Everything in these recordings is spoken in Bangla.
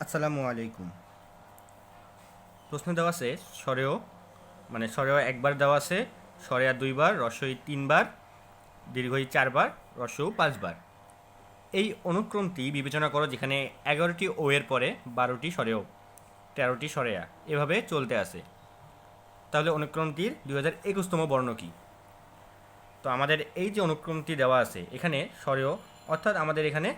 আসসালামু আলাইকুম। প্রশ্ন দেওয়া আছে স্বরেও, মানে স্বরেও একবার দেওয়া আছে, স্বরেয়া দুইবার, রস্বই তিনবার, দীর্ঘই চারবার, রস্যও পাঁচবার। এই অনুক্রমটি বিবেচনা করো যেখানে 11টি ও এর পরে 12টি স্বরেও, 13টি স্বরেয়া, এভাবে চলতে আছে। তাহলে অনুক্রমটির 2021তম বর্ণ কী? তো আমাদের এই যে অনুক্রমটি দেওয়া আছে এখানে স্বরেও, অর্থাৎ আমাদের এখানে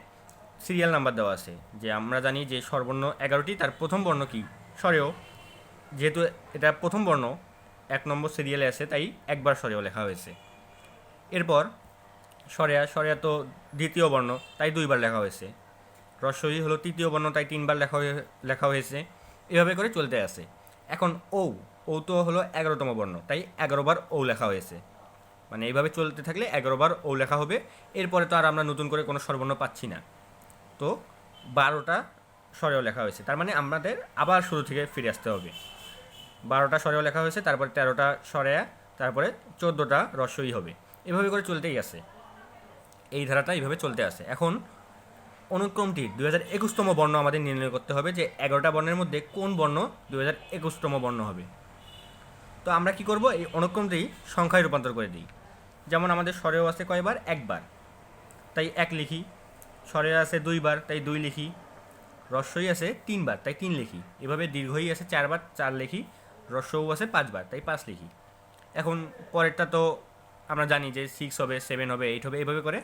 সিরিয়াল নাম্বার দেওয়া আছে, যে আমরা জানি যে স্বরবর্ণ 11টি, তার প্রথম বর্ণ কী? স্বরেও। যেহেতু এটা প্রথম বর্ণ, 1 নম্বর সিরিয়ালে আছে, তাই একবার স্বরেও লেখা হয়েছে। এরপর স্বরেয়া, স্বরেয়া তো দ্বিতীয় বর্ণ, তাই দুইবার লেখা হয়েছে। রস্বই হলো তৃতীয় বর্ণ, তাই তিনবার লেখা হয়েছে। এভাবে করে চলতে আছে। এখন ও, ও তো হলো 11তম বর্ণ, তাই 11বার ও লেখা হয়েছে। মানে এইভাবে চলতে থাকলে 11বার ও লেখা হবে। এরপরে তো আর আমরা নতুন করে কোনো স্বরবর্ণ পাচ্ছি না, তো 12টা স্বরেও লেখা হয়েছে। তার মানে আমাদের আবার শুরু থেকে ফিরে আসতে হবে। 12টা স্বরেও লেখা হয়েছে, তারপরে 13টা স্বরেয়া, তারপরে 14টা রস্বই হবে। এভাবে করে চলতেই আছে, এই ধারাটা এইভাবে চলতে আছে। এখন অনুক্রমটির 2021তম বর্ণ আমাদের নির্ণয় করতে হবে, যে 11টা বর্ণের মধ্যে কোন বর্ণ 2021তম বর্ণ হবে। তো আমরা কি করব, এই অনুক্রমটি সংখ্যায় রূপান্তর করে দিই। যেমন আমাদের স্বরেও আছে কয়বার? একবার, তাই 1 লিখি। স্বরেয়া আছে দুইবার, তাই 2 লিখি। রস্বই আছে তিনবার, তাই 3 লিখি। এভাবে দীর্ঘই আছে চারবার, 4 লিখি। রস্যও আছে 5বার, তাই 5 লিখি। এখন পরেরটা তো আমরা জানি যে 6 হবে, 7 হবে, 8 হবে, এভাবে করে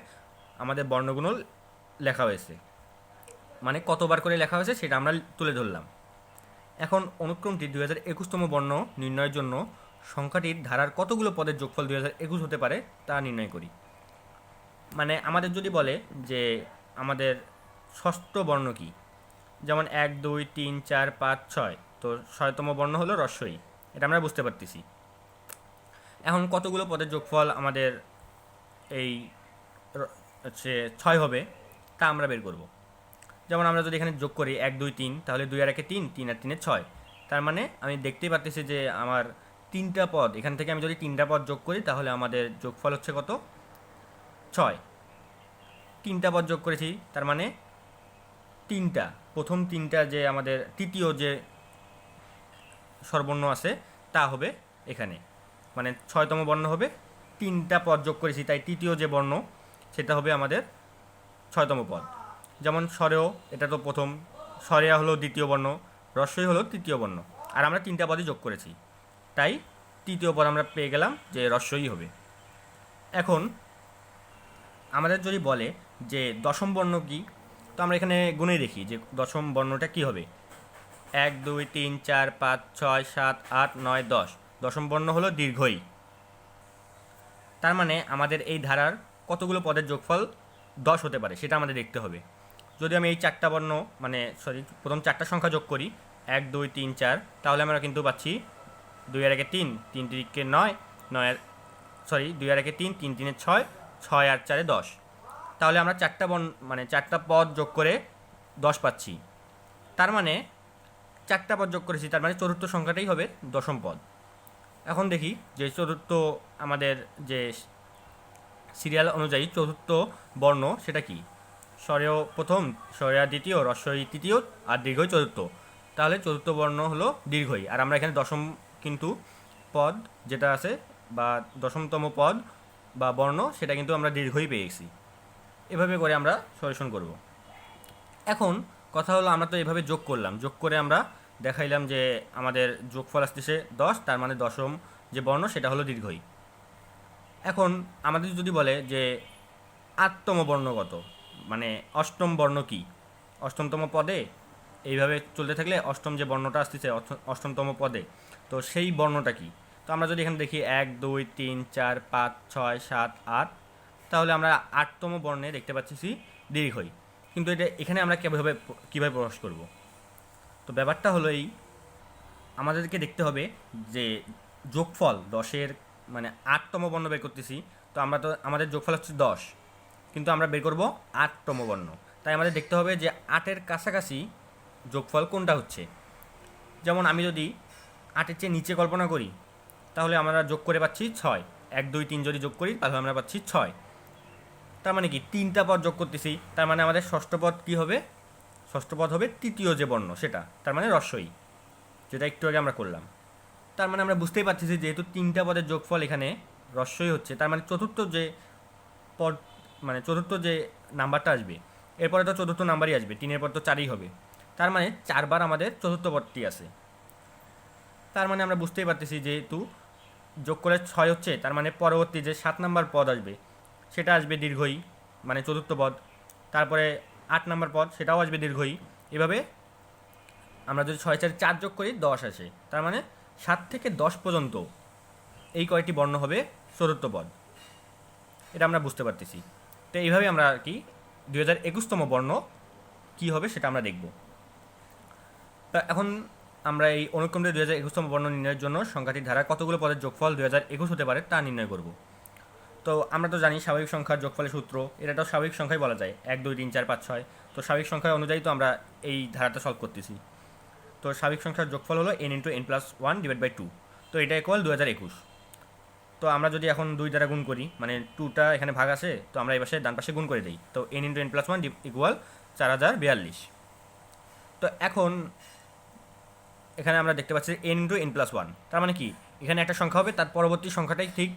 আমাদের বর্ণগুলো লেখা হয়েছে। মানে কতবার করে লেখা হয়েছে সেটা আমরা তুলে ধরলাম। এখন অনুক্রমটি 2021তম বর্ণ নির্ণয়ের জন্য সংখ্যাটির ধারার কতগুলো পদের যোগফল 2021 হতে পারে তা নির্ণয় করি। মানে আমাদের যদি বলে যে আমাদের ষষ্ঠ বর্ণ কী, যেমন 1 2 3 4 5 6, তো 6তম বর্ণ হলো রস্বই, এটা আমরা বুঝতে পারতেছি। এখন কতগুলো পদের যোগফল আমাদের এই হচ্ছে 6 হবে তা আমরা বের করব। যেমন আমরা যদি এখানে যোগ করি 1 2 3, তাহলে 2 আর 1 3, 3 আর 3 6। তার মানে আমি দেখতেই পারতেছি যে আমার 3টা পদ, এখান থেকে আমি যদি 3টা পদ যোগ করি তাহলে আমাদের যোগফল হচ্ছে কত? 6। 3টা পদ যোগ করেছি, তার মানে 3টা, প্রথম 3টা যে আমাদের তৃতীয় যে স্বরবর্ণ আছে তা হবে এখানে, মানে 6তম বর্ণ হবে। 3টা পদ যোগ করেছি, তাই তৃতীয় যে বর্ণ সেটা হবে আমাদের 6তম পদ। যেমন স্বরেও, এটা তো প্রথম, স্বরেয়া হলো দ্বিতীয় বর্ণ, রস্বই হলো তৃতীয় বর্ণ, আর আমরা 3টা পদই যোগ করেছি, তাই তৃতীয় পদ আমরা পেয়ে গেলাম যে রস্বই হবে। এখন আমাদের যদি বলে যে দশম বর্ণ কী, তো আমরা এখানে গুণে দেখি যে দশম বর্ণটা কী হবে। 1 2 3 4 5 6 7 8 9 10, দশম বর্ণ হলো দীর্ঘই। তার মানে আমাদের এই ধারার কতগুলো পদের যোগফল 10 হতে পারে সেটা আমাদের দেখতে হবে। যদি আমি এই 4টা বর্ণ, মানে প্রথম 4টা সংখ্যা যোগ করি, 1 2 3 4, তাহলে আমরা কিন্তু পাচ্ছি 2 আর 1 3, 3 3 9, 9 2 আর 1 3, 3 3 6, 6 আর 4 10। তাহলে আমরা 4টা মানে 4টা পদ যোগ করে 10 পাচ্ছি। তার মানে 4টা পদ যোগ করেছি, তার মানে চতুর্থ সংখ্যাটাই হবে দশম পদ। এখন দেখি যে চতুর্থ আমাদের যে সিরিয়াল অনুযায়ী চতুর্থ বর্ণ সেটা কি। স্বরেও প্রথম, স্বরেয়া দ্বিতীয়, রস্বই তৃতীয়, আর দীর্ঘই চতুর্থ। তাহলে চতুর্থ বর্ণ হলো দীর্ঘই, আর আমরা এখানে দশম কিন্তু পদ যেটা আছে, বা দশমতম পদ বা বর্ণ, সেটা কিন্তু আমরা দীর্ঘই পেয়েছি। এভাবে করে আমরা সলিউশন করব। এখন কথা হলো, আমরা তো এভাবে যোগ করলাম, যোগ করে আমরা দেখাইলাম যে আমাদের যোগফল আসতেছে 10, তার মানে দশম যে বর্ণ সেটা হলো দীর্ঘই। এখন আমাদের যদি বলে যে 8তম বর্ণ কত, মানে অষ্টম বর্ণ কী, অষ্টমতম পদে, এইভাবে চলতে থাকলে অষ্টম যে বর্ণটা আসতেছে অষ্টমতম পদে, তো সেই বর্ণটা কী। তো আমরা যদি এখানে দেখি 1 2 3 4 5 6 7 8, তাহলে আমরা 8তম বর্ণে দেখতে পাচ্ছি দীর্ঘই। কিন্তু এটা এখানে আমরা কীভাবে প্রকাশ করব। তো ব্যাপারটা হলো এই, আমাদেরকে দেখতে হবে যে যোগফল 10-এর, মানে 8তম বর্ণ বের করতেছি, তো আমরা তো আমাদের যোগফল হচ্ছে 10, কিন্তু আমরা বের করব 8তম বর্ণ। তাই আমাদের দেখতে হবে যে 8-এর কাছাকাছি যোগফল কোনটা হচ্ছে। যেমন আমি যদি 8-এর চেয়ে নিচে কল্পনা করি, তাহলে আমরা যোগ করে পাচ্ছি 6। 1 2 3 যদি যোগ করি তাহলে আমরা পাচ্ছি 6। তার মানে কি 3টা পদ যোগ করতেছি, তার মানে আমাদের ষষ্ঠ পদ কী হবে? ষষ্ঠ পদ হবে তৃতীয় যে বর্ণ সেটা, তার মানে রস্বই, যেটা একটু আগে আমরা করলাম। তার মানে আমরা বুঝতেই পারছি যে যেহেতু তিনটা পদের যোগফল এখানে রস্বই হচ্ছে, তার মানে চতুর্থ যে পদ, মানে চতুর্থ যে নাম্বারটা আসবে, এরপরে তো চতুর্থ নাম্বারই আসবে, 3-এর পর তো 4ই হবে, তার মানে 4বার আমাদের চতুর্থ পদটি আছে। তার মানে আমরা বুঝতেই পারতেছি যেহেতু যোগ করে 6 হচ্ছে, তার মানে পরবর্তী যে 7 নাম্বার পদ আসবে সেটা আসবে দীর্ঘই, মানে চতুর্থ পদ। তারপরে 8 নাম্বার পদ, সেটাও আসবে দীর্ঘই। এভাবে আমরা যদি 6-4 যোগ করি 10 আসে, তার মানে 7 থেকে 10 পর্যন্ত এই কয়টি বর্ণ হবে চতুর্থ পদ, এটা আমরা বুঝতে পারতেছি। তো এইভাবে আমরা আর কি 2021তম বর্ণ কী হবে সেটা আমরা দেখব। তা এখন আমরা এই অনুক্রমটি 2021তম বর্ণ নির্ণয়ের জন্য সংখ্যাটির ধারা কতগুলো পদের যোগফল 2021 হতে পারে তা নির্ণয় করব। তো আমরা তো জানি স্বাভাবিক সংখ্যার যোগফলের সূত্র, এটাও স্বাভাবিক সংখ্যাই বলা যায়, 1 2 3 4 5 6। তো স্বাভাবিক সংখ্যা অনুযায়ী তো আমরা এই ধারাটা সলভ করতেছি। তো স্বাভাবিক সংখ্যার যোগফল হলো n × n+1/2, তো এটা ইকুয়াল 2021। তো আমরা যদি এখন 2 দ্বারা গুণ করি, মানে 2টা এখানে ভাগ আছে, তো আমরা এই পাশে ডান পাশে গুণ করে দিই, তো n × n+1 ইকুয়াল 4042। তো এখন এখানে আমরা দেখতে পাচ্ছি n × n+1, তার মানে কি এখানে একটা সংখ্যা হবে, তার পরবর্তী সংখ্যাটাই ঠিক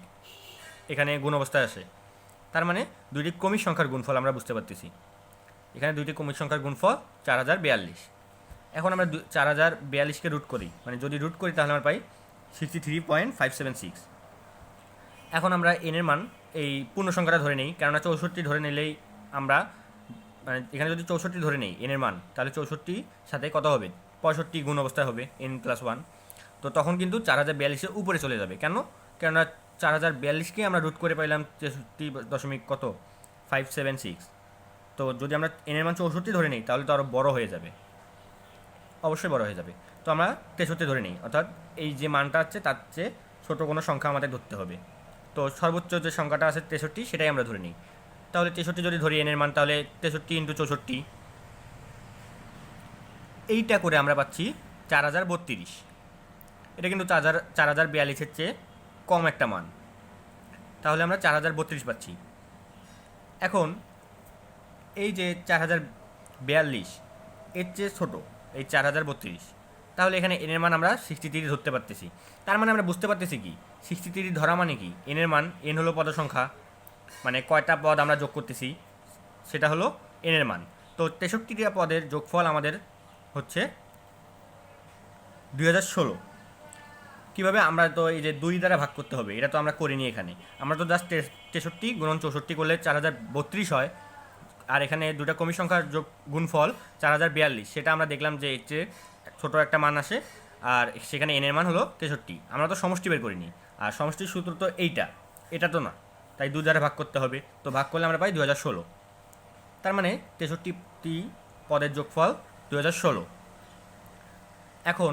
এখানে গুণ অবস্থায় আসে, তার মানে দুইটি কমিক সংখ্যার গুণফল আমরা বুঝতে পারতেছি। এখানে দুইটি কমিক সংখ্যার গুণফল 4042। এখন আমরা 4042কে রুট করি, মানে যদি রুট করি তাহলে আমরা পাই 63.576। এখন আমরা n এর মান এই পূর্ণ সংখ্যাটা ধরে নেই, কেননা 64 ধরে নিলেই আমরা, মানে এখানে যদি 64 ধরে নেই n এর মান, তাহলে 64 সাথে কত হবে, 65 গুণ অবস্থায় হবে n+1। তো তখন কিন্তু 4042-এর উপরে চলে যাবে। কেননা 4042কে আমরা রুট করে পাইলাম 63.576। তো যদি আমরা n এর মান 64 ধরে নিই তাহলে তো আরও বড় হয়ে যাবে, অবশ্যই বড় হয়ে যাবে। তো আমরা 63 ধরে নিই, অর্থাৎ এই যে মানটা আছে তার চেয়ে ছোটো কোনো সংখ্যা আমাদের ধরতে হবে। তো সর্বোচ্চ যে সংখ্যাটা আছে 63, সেটাই আমরা ধরে নিই। তাহলে 63 যদি ধরি n এর মান, তাহলে 63 × 64, এইটা করে আমরা পাচ্ছি 4032। এটা কিন্তু 4042-এর চেয়ে কম একটা মান, তাহলে আমরা 4032 পাচ্ছি। এখন এই যে 4042 এর চেয়ে ছোটো এই 4032, তাহলে এখানে n এর মান আমরা 63 ধরতে পারতেছি। তার মানে আমরা বুঝতে পারতেছি কি 63 ধরা মানে কি, n এর মান, n হলো পদ সংখ্যা, মানে কয়টা পদ আমরা যোগ করতেছি সেটা হলো n এর মান। তো 63টা পদের যোগফল আমাদের হচ্ছে 2016। কীভাবে, আমরা তো এই যে 2 দ্বারা ভাগ করতে হবে, এটা তো আমরা করিনি এখানে, আমরা তো জাস্ট 63 × 64 করলে 4032 হয়, আর এখানে দুটা কমি সংখ্যার যোগ গুণফল 4042, সেটা আমরা দেখলাম যে এর চেয়ে ছোটো একটা মান আসে, আর সেখানে n এর মান হলো 63। আমরা তো সমষ্টি বের করিনি, আর সমষ্টির সূত্র তো এটা তো না, তাই 2 দ্বারা ভাগ করতে হবে। তো ভাগ করলে আমরা পাই 2016, তার মানে 63টি পদের যোগফল 2016। এখন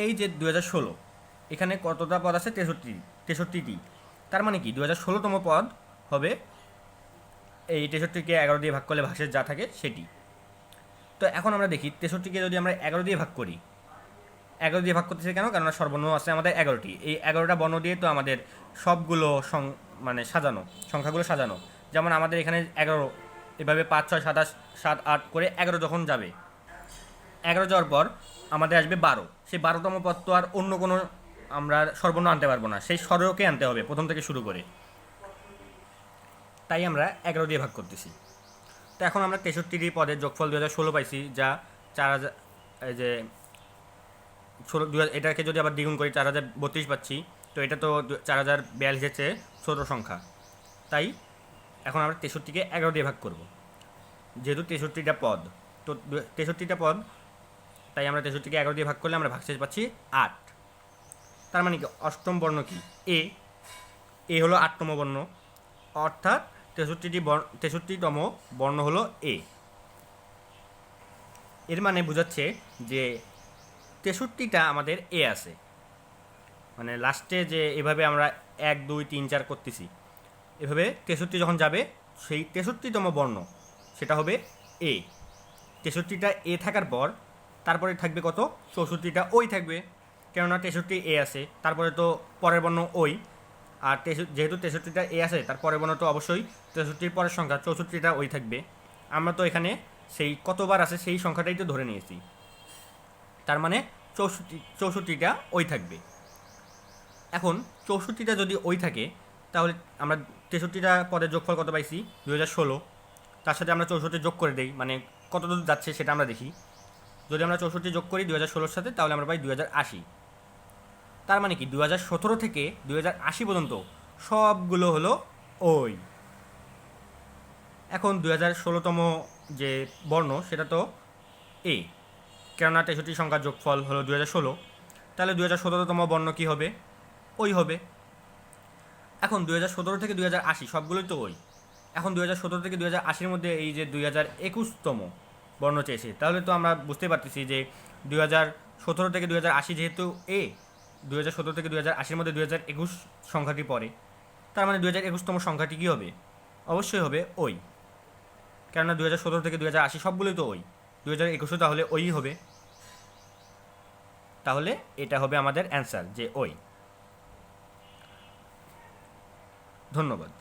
এই যে 2016, এখানে কতটা পদ আছে, 63টি, তার মানে কি 2016তম পদ হবে এই 63কে 11 দিয়ে ভাগ করলে ভাগশেষ যা থাকে সেটি। তো এখন আমরা দেখি 63কে যদি আমরা 11 দিয়ে ভাগ করি, 11 দিয়ে ভাগ করতেছি কেননা সর্বর্ণ আছে আমাদের 11টি, এই 11টা বর্ণ দিয়ে তো আমাদের সবগুলো মানে সাজানো, সংখ্যাগুলো সাজানো। যেমন আমাদের এখানে 11, এভাবে 5 6 7 7 8 করে 11 যখন যাবে, 11 যাওয়ার পর আমাদের আসবে 12, সেই 12তম পদ তো আর অন্য কোনো আমরা সর্বর্ণ আনতে পারবো না, সেই স্বরকে আনতে হবে প্রথম থেকে শুরু করে, তাই আমরা 11 দিয়ে ভাগ করতেছি। তো এখন আমরা 63টি পদের যোগফল 2016 পাইছি, যা 4000, এই যে 16, এটাকে যদি আবার দ্বিগুণ করি 4032 পাচ্ছি। তো এটা তো 4042-এর চেয়ে ছোটো সংখ্যা, তাই এখন আমরা 63কে 11 দিয়ে ভাগ করব, যেহেতু 63টা পদ। তো 63টা পদ, তাই আমরা 63কে 11 দিয়ে ভাগ করলে আমরা ভাগশেষ পাচ্ছি 8। তার মানে কি অষ্টম বর্ণ কি, এ হলো 8তম বর্ণ, অর্থাৎ 63তম বর্ণ হলো এ। এর মানে বোঝাচ্ছে যে 63টা আমাদের এ আছে, মানে লাস্টে যে এভাবে আমরা 1 2 3 4 করতেছি, এভাবে 63 যখন যাবে সেই 63তম বর্ণ সেটা হবে এ। 63টা এ থাকার পর তারপরে থাকবে কত, 64টা ওই থাকবে, কেননা 63 এ আছে, তারপরে তো পরের বর্ণ ওই, আর যেহেতু 63টা এ আছে তার পরের বর্ণ তো অবশ্যই 63-র পরের সংখ্যা 64টা ওই থাকবে। আমরা তো এখানে সেই কতবার আছে সেই সংখ্যাটাই তো ধরে নিয়েছি, তার মানে 64টা ওই থাকবে। এখন 64টা যদি ওই থাকে তাহলে আমরা 63টা পদের যোগফল কত পাইছি 2016, তার সাথে আমরা 64 যোগ করে দেই, মানে কত দূর যাচ্ছে সেটা আমরা দেখি। যদি আমরা 64 যোগ করি 2016-র সাথে তাহলে আমরা পাই 2080। তার মানে কি 2017 থেকে 2080 পর্যন্ত সবগুলো হলো ওই। এখন 2016তম যে বর্ণ সেটা তো এ, কেননা 63 সংখ্যার যোগফল হলো 2016, তাহলে 2017তম বর্ণ কী হবে, ওই হবে। এখন 2017 থেকে 2080 সবগুলোই তো ওই। এখন 2017 থেকে 2080-র মধ্যে এই যে 2021তম বর্ণ চেয়েছে, তাহলে তো আমরা বুঝতে পারতেছি যে 2017 থেকে 2080 যেহেতু এ, 2017 থেকে 2080-র মধ্যে 2021 সংখ্যাটি পড়ে, তার মানে 2021তম সংখ্যাটি কী হবে, অবশ্যই হবে ওই, কেননা 2017 থেকে 2080 সবগুলোই তো ওই, 2021ও তাহলে ওই হবে। তাহলে এটা হবে আমাদের অ্যান্সার যে ওই। ধন্যবাদ।